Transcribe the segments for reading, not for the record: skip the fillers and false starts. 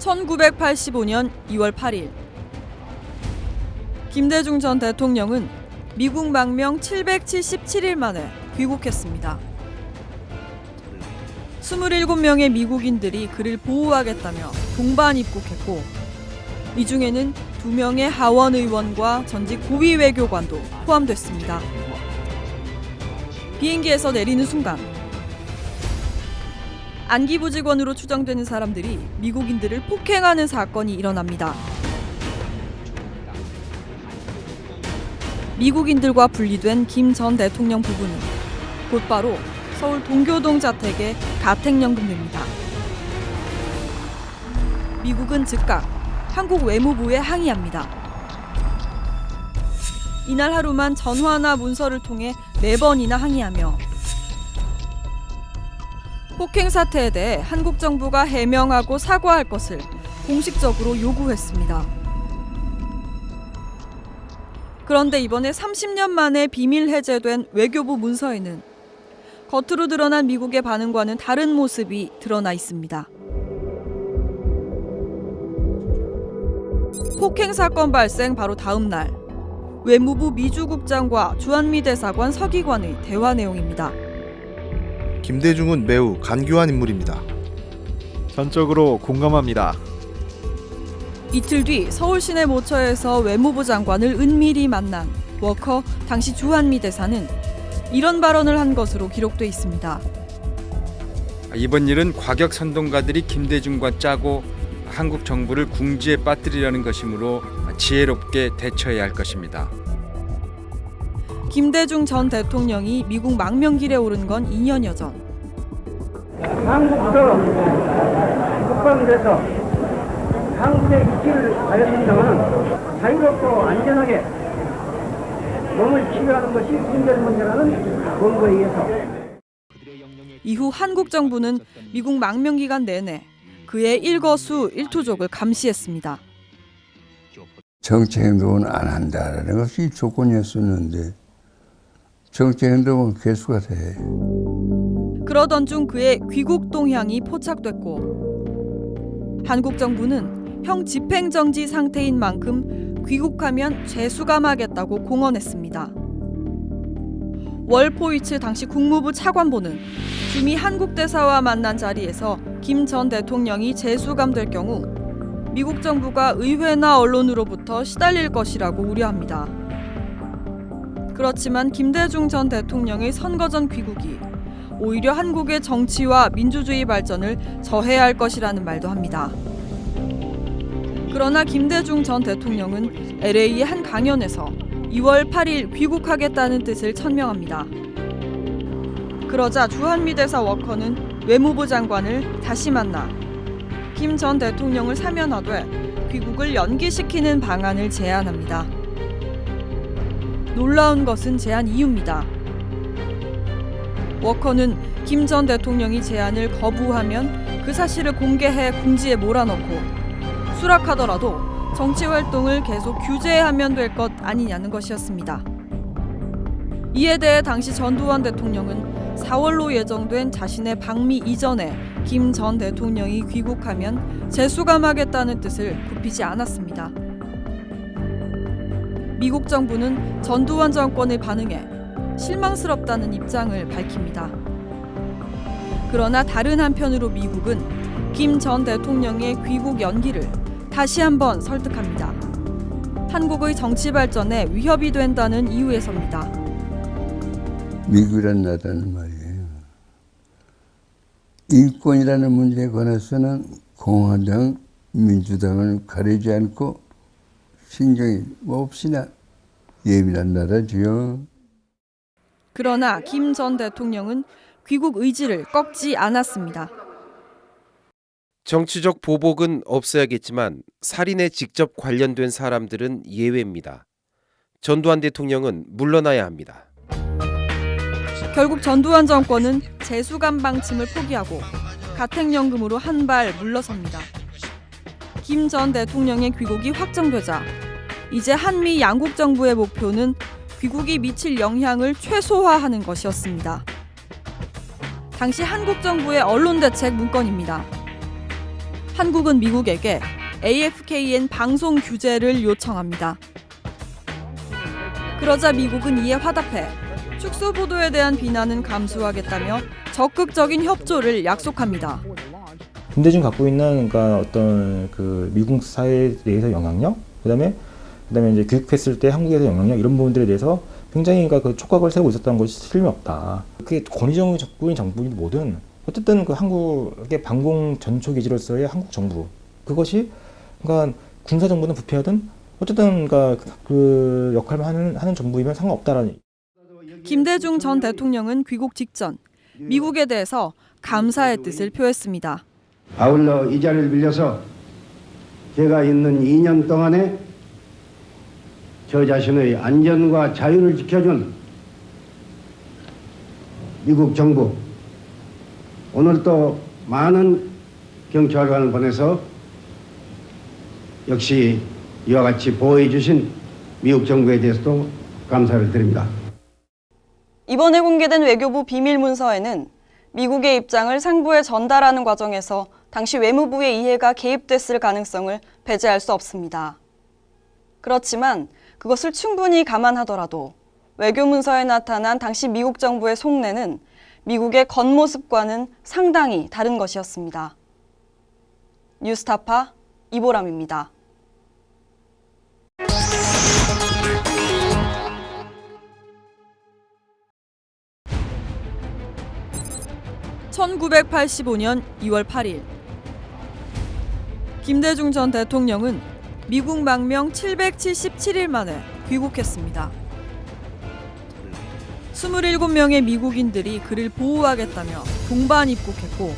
1985년 2월 8일 김대중 전 대통령은 미국 망명 777일 만에 귀국했습니다. 27명의 미국인들이 그를 보호하겠다며 동반 입국했고 이 중에는 2명의 하원 의원과 전직 고위 외교관도 포함됐습니다. 비행기에서 내리는 순간 안기부 직원으로 추정되는 사람들이 미국인들을 폭행하는 사건이 일어납니다. 미국인들과 분리된 김 전 대통령 부부는 곧바로 서울 동교동 자택에 가택연금 냅니다. 미국은 즉각 한국 외무부에 항의합니다. 이날 하루만 전화나 문서를 통해 4번이나 항의하며 폭행 사태에 대해 한국 정부가 해명하고 사과할 것을 공식적으로 요구했습니다. 그런데 이번에 30년 만에 비밀 해제된 외교부 문서에는 겉으로 드러난 미국의 반응과는 다른 모습이 드러나 있습니다. 폭행 사건 발생 바로 다음 날 외무부 미주국장과 주한미 대사관 서기관의 대화 내용입니다. 김대중은 매우 간교한 인물입니다. 전적으로 공감합니다. 이틀 뒤 서울 시내 모처에서 외무부 장관을 은밀히 만난 워커 당시 주한미 대사는 이런 발언을 한 것으로 기록돼 있습니다. 이번 일은 과격 선동가들이 김대중과 짜고 한국 정부를 궁지에 빠뜨리려는 것이므로 지혜롭게 대처해야 할 것입니다. 김대중 전 대통령이 미국 망명길에 오른 건 2년여 전. 한국부터 국방이 돼서 한국의 위치를 가졌습니다만 자유롭고 안전하게 몸을 치료하는 것이 국민 문제라는 권고에 의해서 이후 한국 정부는 미국 망명 기간 내내 그의 일거수 일투족을 감시했습니다. 정치 행동은 안 한다라는 것이 조건이었었는데 정치 행동은 개수가 돼. 그러던 중 그의 귀국 동향이 포착됐고 한국 정부는 형 집행정지 상태인 만큼 귀국하면 죄수감하겠다고 공언했습니다. 월포이츠 당시 국무부 차관보는 주미 한국 대사와 만난 자리에서 김 전 대통령이 재수감될 경우 미국 정부가 의회나 언론으로부터 시달릴 것이라고 우려합니다. 그렇지만 김대중 전 대통령의 선거 전 귀국이 오히려 한국의 정치와 민주주의 발전을 저해할 것이라는 말도 합니다. 그러나 김대중 전 대통령은 LA의 한 강연에서 2월 8일 귀국하겠다는 뜻을 천명합니다. 그러자 주한미 대사 워커는 외무부 장관을 다시 만나 김 전 대통령을 사면하되 귀국을 연기시키는 방안을 제안합니다. 놀라운 것은 제안 이유입니다. 워커는 김 전 대통령이 제안을 거부하면 그 사실을 공개해 궁지에 몰아넣고 수락하더라도 정치활동을 계속 규제하면 될 것 아니냐는 것이었습니다. 이에 대해 당시 전두환 대통령은 4월로 예정된 자신의 방미 이전에 김 전 대통령이 귀국하면 재수감하겠다는 뜻을 굽히지 않았습니다. 미국 정부는 전두환 정권의 반응에 실망스럽다는 입장을 밝힙니다. 그러나 다른 한편으로 미국은 김 전 대통령의 귀국 연기를 다시 한번 설득합니다. 한국의 정치 발전에 위협이 된다는 이유에서입니다. 미국이란 나라는 말이에요. 인권이라는 문제에 관해서는 공화당, 민주당을 가리지 않고 신경이 없이나 예민한 나라지요. 그러나 김 전 대통령은 귀국 의지를 꺾지 않았습니다. 정치적 보복은 없어야겠지만 살인에 직접 관련된 사람들은 예외입니다. 전두환 대통령은 물러나야 합니다. 결국 전두환 정권은 재수감 방침을 포기하고 가택연금으로 한 발 물러섭니다. 김 전 대통령의 귀국이 확정되자 이제 한미 양국 정부의 목표는 귀국이 미칠 영향을 최소화하는 것이었습니다. 당시 한국 정부의 언론 대책 문건입니다. 한국은 미국에게 AFKN 방송 규제를 요청합니다. 그러자 미국은 이에 화답해 축소 보도에 대한 비난은 감수하겠다며 적극적인 협조를 약속합니다. 김대중 갖고 있는 그러니까 어떤 그 미국 사회에 대해서 영향력, 그다음에 이제 교육했을 때 한국에서 영향력 이런 부분들에 대해서 굉장히 그러니까 그 촉각을 세우고 있었다는 것이 틀림없다. 그게 권위적인 정부인 뭐든 어쨌든 그 한국의 반공 전초 기지로서의 한국 정부 그것이 그러니까 군사 정부는 부패하든 어쨌든 그러니까 그 역할만 하는 정부이면 상관없다라는. 김대중 전 대통령은 귀국 직전 미국에 대해서 감사의 뜻을 표했습니다. 아울러 이 자리를 빌려서 제가 있는 2년 동안에 저 자신의 안전과 자유를 지켜준 미국 정부, 오늘 또 많은 경찰관을 보내서 역시 이와 같이 보호해 주신 미국 정부에 대해서도 감사를 드립니다. 이번에 공개된 외교부 비밀 문서에는 미국의 입장을 상부에 전달하는 과정에서 당시 외무부의 이해가 개입됐을 가능성을 배제할 수 없습니다. 그렇지만 그것을 충분히 감안하더라도 외교 문서에 나타난 당시 미국 정부의 속내는 미국의 겉모습과는 상당히 다른 것이었습니다. 뉴스타파 이보람입니다. (1985년 2월 8일) 김대중 전 대통령은 미국 망명 777일 만에 귀국했습니다. 27명의 미국인들이 그를 보호하겠다며 동반 입국했고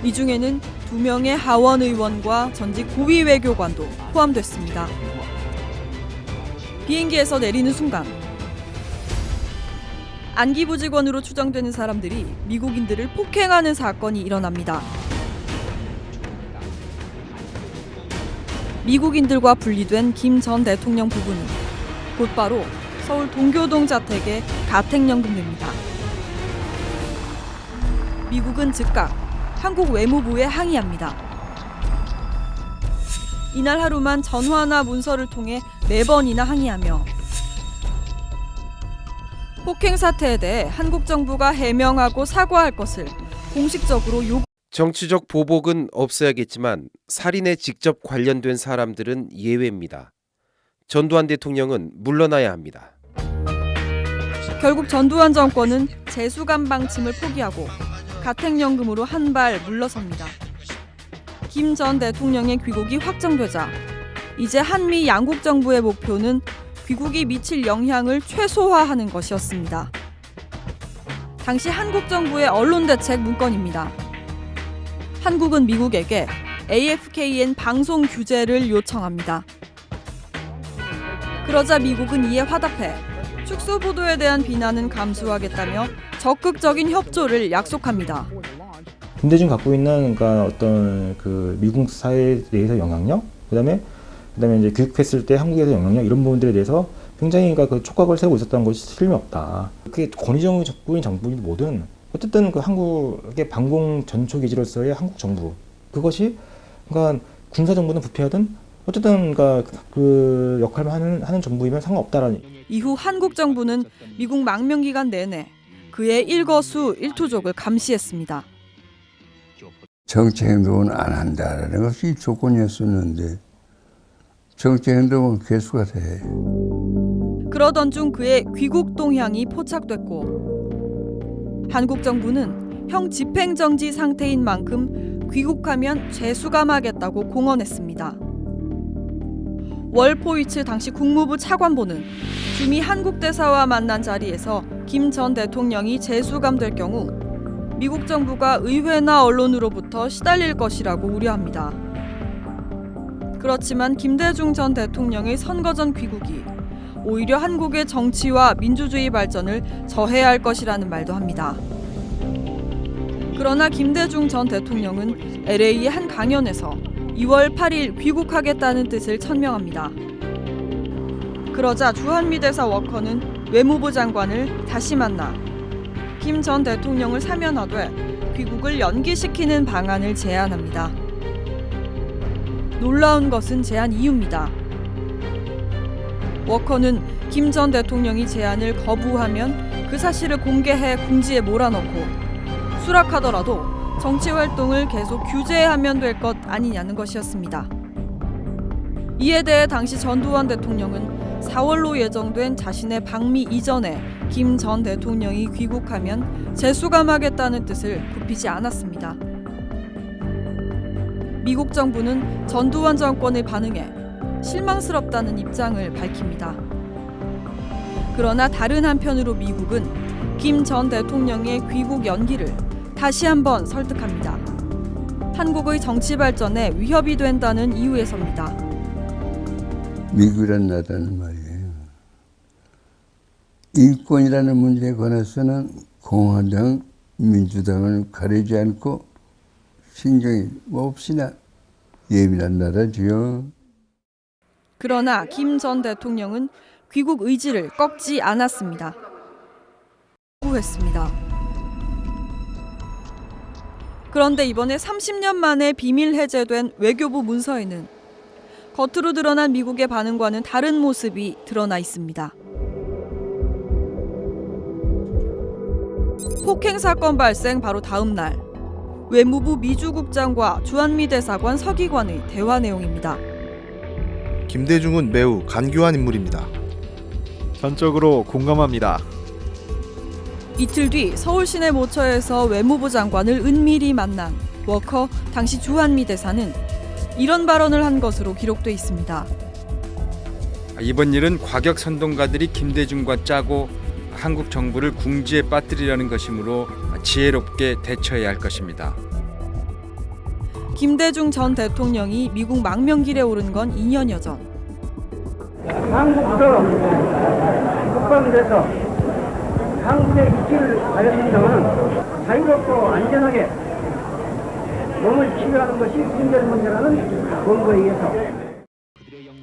이 중에는 2명의 하원 의원과 전직 고위 외교관도 포함됐습니다. 비행기에서 내리는 순간 안기부 직원으로 추정되는 사람들이 미국인들을 폭행하는 사건이 일어납니다. 미국인들과 분리된 김 전 대통령 부부는 곧바로 서울 동교동 자택에 가택연금됩니다. 미국은 즉각 한국 외무부에 항의합니다. 이날 하루만 전화나 문서를 통해 4번이나 항의하며 폭행 사태에 대해 한국 정부가 해명하고 사과할 것을 공식적으로 요구. 정치적 보복은 없어야겠지만 살인에 직접 관련된 사람들은 예외입니다. 전두환 대통령은 물러나야 합니다. 결국 전두환 정권은 재수감 방침을 포기하고 가택연금으로 한 발 물러섭니다. 김 전 대통령의 귀국이 확정되자 이제 한미 양국 정부의 목표는 귀국이 미칠 영향을 최소화하는 것이었습니다. 당시 한국 정부의 언론 대책 문건입니다. 한국은 미국에게 AFKN 방송 규제를 요청합니다. 그러자 미국은 이에 화답해 축소 보도에 대한 비난은 감수하겠다며 적극적인 협조를 약속합니다. 김대중 갖고 있는 그러니까 어떤 그 미국 사회에 대해서 영향력, 그다음에 이제 교육했을 때 한국에서 영향력 이런 부분들에 대해서 굉장히 그러니까 그 촉각을 세우고 있었다는 것이 틀림없다. 그게 권위적인 정부인 뭐든 어쨌든 그 한국의 반공 전초 기지로서의 한국 정부 그것이 그러니까 군사 정부는 부패하든 어쨌든 그러니까 그 역할만 하는 정부이면 상관없다라는. 이후 한국 정부는 미국 망명 기간 내내 그의 일거수 일투족을 감시했습니다. 정치 행동은 안 한다라는 것이 조건이었었는데 정치 행동은 계수가 돼. 그러던 중 그의 귀국 동향이 포착됐고 한국 정부는 형 집행정지 상태인 만큼 귀국하면 재수감하겠다고 공언했습니다. 월포이츠 당시 국무부 차관보는 주미 한국 대사와 만난 자리에서 김 전 대통령이 재수감될 경우 미국 정부가 의회나 언론으로부터 시달릴 것이라고 우려합니다. 그렇지만 김대중 전 대통령의 선거 전 귀국이 오히려 한국의 정치와 민주주의 발전을 저해할 것이라는 말도 합니다. 그러나 김대중 전 대통령은 LA의 한 강연에서 2월 8일 귀국하겠다는 뜻을 천명합니다. 그러자 주한미 대사 워커는 외무부 장관을 다시 만나 김 전 대통령을 사면하되 귀국을 연기시키는 방안을 제안합니다. 놀라운 것은 제안 이유입니다. 워커는 김 전 대통령이 제안을 거부하면 그 사실을 공개해 궁지에 몰아넣고 수락하더라도 정치 활동을 계속 규제하면 될 것 아니냐는 것이었습니다. 이에 대해 당시 전두환 대통령은 4월로 예정된 자신의 방미 이전에 김 전 대통령이 귀국하면 재수감하겠다는 뜻을 굽히지 않았습니다. 미국 정부는 전두환 정권의 반응에 실망스럽다는 입장을 밝힙니다. 그러나 다른 한편으로 미국은 김 전 대통령의 귀국 연기를 다시 한번 설득합니다. 한국의 정치 발전에 위협이 된다는 이유에서입니다. 미국이란 나라는 말이에요. 인권이라는 문제에 관해서는 공화당, 민주당을 가리지 않고 신경이 없이나 예민한 나라지요. 그러나 김 전 대통령은 귀국 의지를 꺾지 않았습니다. 구했습니다. 그런데 이번에 30년 만에 비밀 해제된 외교부 문서에는 겉으로 드러난 미국의 반응과는 다른 모습이 드러나 있습니다. 폭행 사건 발생 바로 다음 날 외무부 미주국장과 주한미 대사관 서기관의 대화 내용입니다. 김대중은 매우 간교한 인물입니다. 전적으로 공감합니다. 이틀 뒤 서울 시내 모처에서 외무부 장관을 은밀히 만난 워커 당시 주한미 대사는 이런 발언을 한 것으로 기록돼 있습니다. 이번 일은 과격 선동가들이 김대중과 짜고 한국 정부를 궁지에 빠뜨리려는 것이므로 지혜롭게 대처해야 할 것입니다. 김대중 전 대통령이 미국 망명길에 오른 건 2년여 전. 한국도 국방돼서 한국의 위치를 가졌습니다만 자유롭고 안전하게 몸을 치유하는 것이 국민의 문제라는 권고에 의해서